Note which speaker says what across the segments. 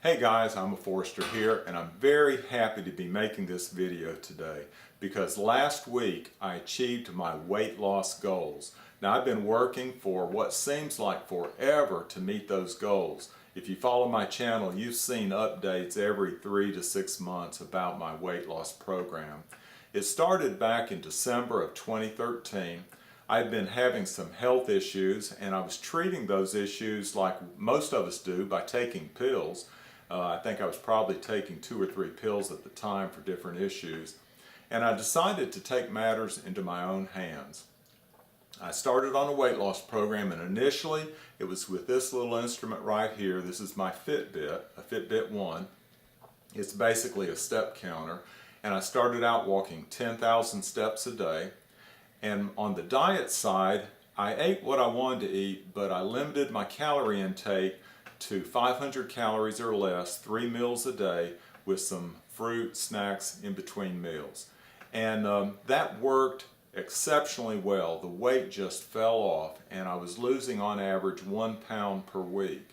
Speaker 1: Hey guys, I'm a Forester here and I'm very happy to be making this video today because last week I achieved my weight loss goals. Now I've been working for what seems like forever to meet those goals. If you follow my channel, you've seen updates every 3 to 6 months about my weight loss program. It started back in December of 2013. I'd been having some health issues and I was treating those issues like most of us do by taking pills. I think I was probably taking 2 or 3 pills at the time for different issues. And I decided to take matters into my own hands. I started on a weight loss program and initially it was with this little instrument right here. This is my FitBit, a FitBit 1. It's basically a step counter. And I started out walking 10,000 steps a day. And on the diet side, I ate what I wanted to eat, but I limited my calorie intake to 500 calories or less, 3 meals a day with some fruit, snacks in between meals. And that worked exceptionally well. The weight just fell off and I was losing on average 1 pound per week.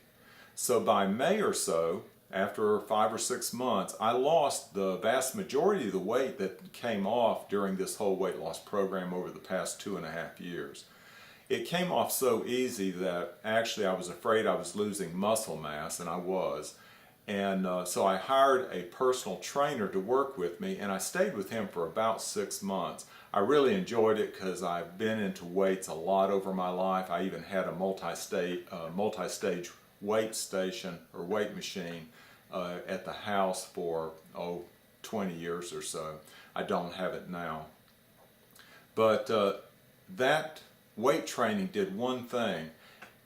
Speaker 1: So by May or so, after 5 or 6 months, I lost the vast majority of the weight that came off during this whole weight loss program over the past 2.5 years. It came off so easy that actually I was afraid I was losing muscle mass, and I was. And so I hired a personal trainer to work with me, and I stayed with him for about 6 months. I really enjoyed it because I've been into weights a lot over my life. I even had a multi-stage weight station or weight machine at the house for 20 years or so. I don't have it now. But that weight training did one thing.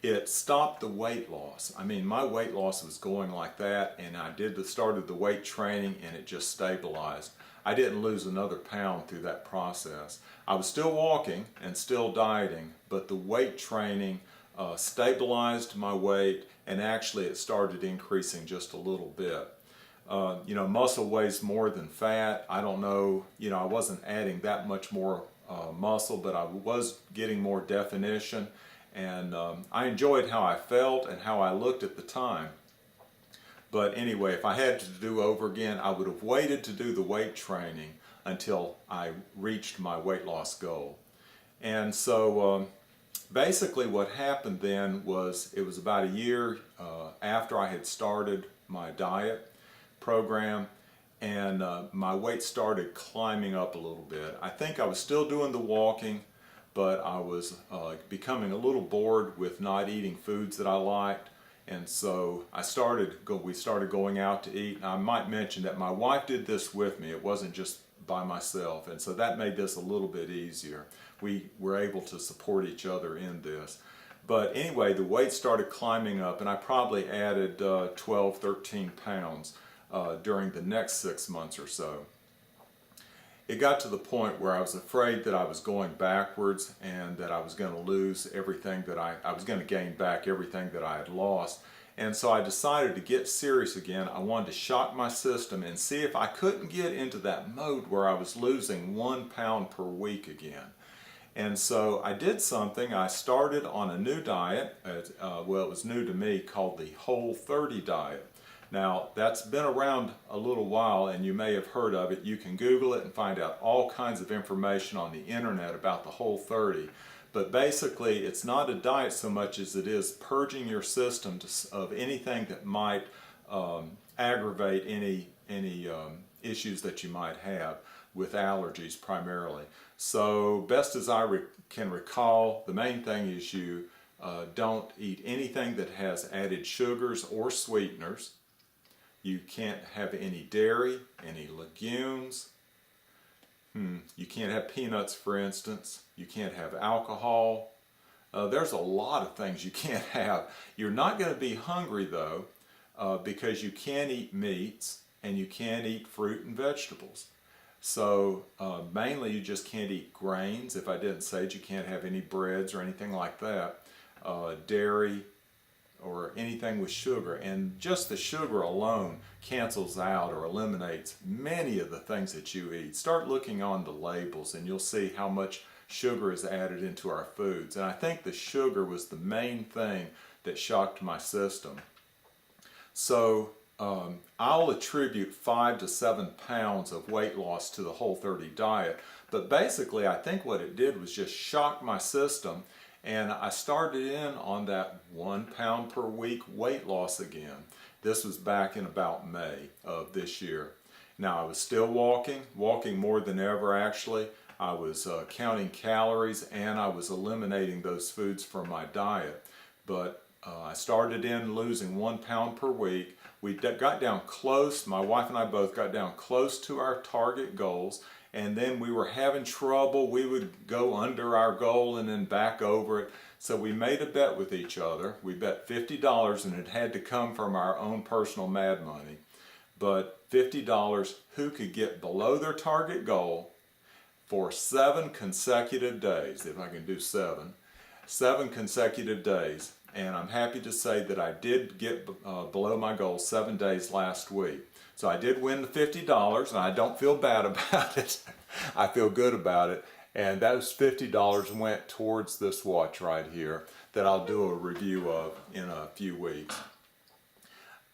Speaker 1: It stopped the weight loss. I mean, my weight loss was going like that, and I started the weight training and it just stabilized. I didn't lose another pound through that process. I was still walking and still dieting, but the weight training stabilized my weight, and actually it started increasing just a little bit. Muscle weighs more than fat. I don't know, I wasn't adding that much more muscle, but I was getting more definition, and I enjoyed how I felt and how I looked at the time. But anyway, if I had to do over again, I would have waited to do the weight training until I reached my weight loss goal. And so basically what happened then was it was about a year after I had started my diet program, and my weight started climbing up a little bit. I think I was still doing the walking, but I was becoming a little bored with not eating foods that I liked, and so we started going out to eat. And I might mention that my wife did this with me. It wasn't just by myself, and so that made this a little bit easier. We were able to support each other in this. But anyway, the weight started climbing up, and I probably added 12, 13 pounds during the next 6 months or so. It got to the point where I was afraid that I was going backwards and that I was going to lose everything that I was going to gain back everything that I had lost. And so I decided to get serious again. I wanted to shock my system and see if I couldn't get into that mode where I was losing 1 pound per week again. And so I did something. I started on a new diet, well, it was new to me, called the Whole30 diet. Now, that's been around a little while and you may have heard of it. You can Google it and find out all kinds of information on the internet about the Whole30. But basically, it's not a diet so much as it is purging your system of anything that might aggravate any issues that you might have with allergies primarily. So best as I can recall, the main thing is you don't eat anything that has added sugars or sweeteners. You can't have any dairy, any legumes. You can't have peanuts, for instance. You can't have alcohol. There's a lot of things you can't have. You're not going to be hungry though, because you can eat meats and you can eat fruit and vegetables. So mainly you just can't eat grains. If I didn't say it, you can't have any breads or anything like that. Dairy or anything with sugar, and just the sugar alone cancels out or eliminates many of the things that you eat. Start looking on the labels and you'll see how much sugar is added into our foods, and I think the sugar was the main thing that shocked my system. So I'll attribute 5 to 7 pounds of weight loss to the Whole30 diet. But basically, I think what it did was just shock my system, and I started in on that 1 pound per week weight loss again. This was back in about May of this year. Now, I was still walking more than ever actually. I was counting calories, and I was eliminating those foods from my diet. But I started in losing 1 pound per week. We got down close, my wife and I both got down close to our target goals, and then we were having trouble. We would go under our goal and then back over it. So we made a bet with each other. We bet $50, and it had to come from our own personal mad money. But $50, who could get below their target goal for 7 consecutive days, if I can do 7 consecutive days. And I'm happy to say that I did get below my goal 7 days last week. So I did win the $50, and I don't feel bad about it. I feel good about it. And those $50 went towards this watch right here that I'll do a review of in a few weeks.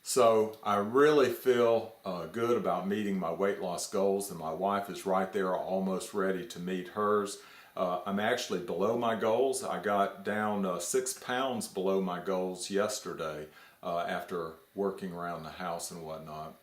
Speaker 1: So I really feel good about meeting my weight loss goals, and my wife is right there almost ready to meet hers. I'm actually below my goals. I got down 6 pounds below my goals yesterday after working around the house and whatnot.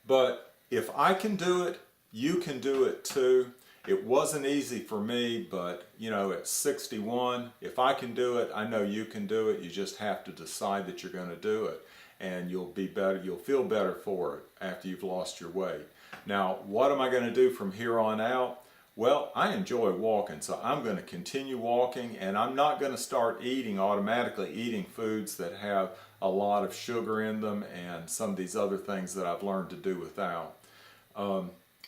Speaker 1: But if I can do it, you can do it too. It wasn't easy for me, but you know, at 61, if I can do it, I know you can do it. You just have to decide that you're going to do it, and you'll be better. You'll feel better for it after you've lost your weight. Now, what am I going to do from here on out? Well, I enjoy walking, so I'm going to continue walking, and I'm not going to start automatically eating foods that have a lot of sugar in them and some of these other things that I've learned to do without.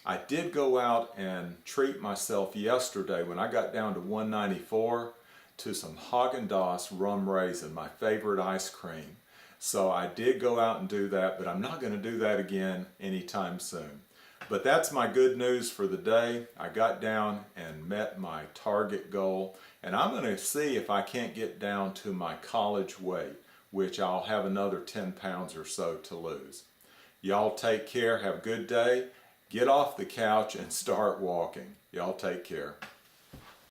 Speaker 1: I did go out and treat myself yesterday when I got down to 194 to some Haagen-Dazs rum raisin, my favorite ice cream. So I did go out and do that, but I'm not going to do that again anytime soon. But that's my good news for the day. I got down and met my target goal, and I'm going to see if I can't get down to my college weight, which I'll have another 10 pounds or so to lose. Y'all take care. Have a good day. Get off the couch and start walking. Y'all take care.